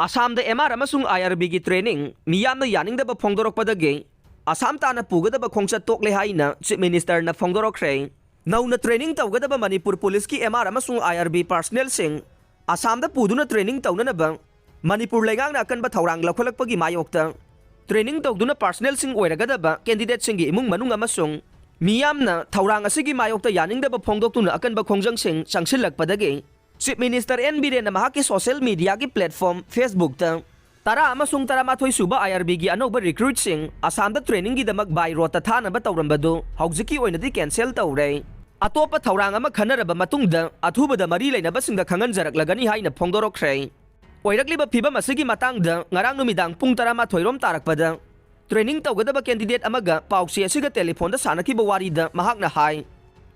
Assam da MR amasung IRB gi training miyamna yaningdaba phongdorokpadagi Assam tana pugadaba khongchat tokle haina Chief Minister na phongdorokre nauna training tawgadaba Manipur Police ki MR amasung IRB personnel sing Assam da puduna training tawnanaba Manipur legang na akanba thaurang lakholakpagi mayokta training tawduna personnel sing oiragadaba candidate singi imung manung amasung miyamna thaurang asigi mayokta yaningdaba phongdoktuna akanba khongjang sing sangsilakpadagi Chief Minister N. Biren na mahaki social media ki platform Facebook ta tara amasung taramathoi suba IRB gi anoba recruit sing Assam da training gi damak by road ta thana ba tawrambado haujiki oinadi cancel tawre atopa thaurang ama khanaraba matungda athuba da mari leina basing da khangan jarak lagani haina phongdorokre oirakliba phibam asigi matangda ngarang numidang pung taramathoi rom tarakpada training tawgadaba candidate amaga pausi asiga telephone da sanaki ba wari da mahakna hai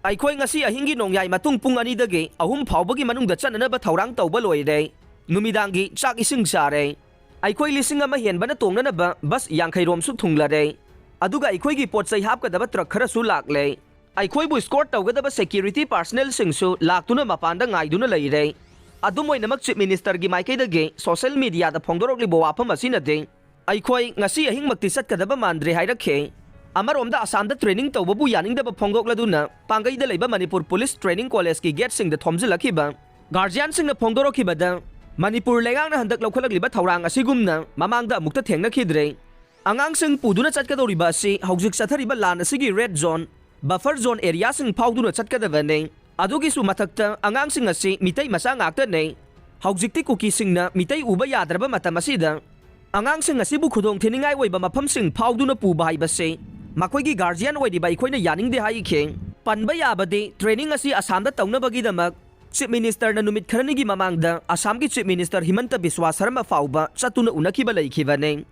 Aikoi ngasi ahingi nongyai matung pung ani dage ahum phawbagi manung da chanana ba thaurang tawba loire numidangi chak ising sare aikoi lising ama henbana tongnana ba bas yangkhai rom su thunglare aduga aikoi gi potsai hapka daba truck khara su lakle aikoi bu escort tawgadaba security personnel singsu laktuna mapanda ngaiduna leire adumoi namak Chief Minister gi maikai dage social media da phongdorokli bo wafam asina de aikoi ngasi ahing makti satkadaba mandre hairakhe Amarom da Assam da training tawbabu yaningdaba phongdokladuna pangai da leiba Manipur Police Training College ki gate sing da thomjilakhiba guardian sing na phongdorokhibada Manipur lengang na handak laukhalakliba thaurang asigumna mamangda amukta thengnakhidre angang sing puduna chatkadoriba asi haujik sathariba lan asigi red zone buffer zone area sing phauduna chatkadabane adugi su mathakta angang sing asi mitai masa ngakta ne haujikti kuki sing na mitai uba yadraba matam asida angang sing asibu khudong thiningai oiba mafam sing phauduna puba haibase Makoigi guardian oidiba ikoina yaningde haikhe panba yabade training asi Assam da tawnabagi damak Chief Minister na numit kharanigi mamangda Assam ki Chief Minister Himanta Biswa Sarma fauba chatuna unakiba leikhiba ne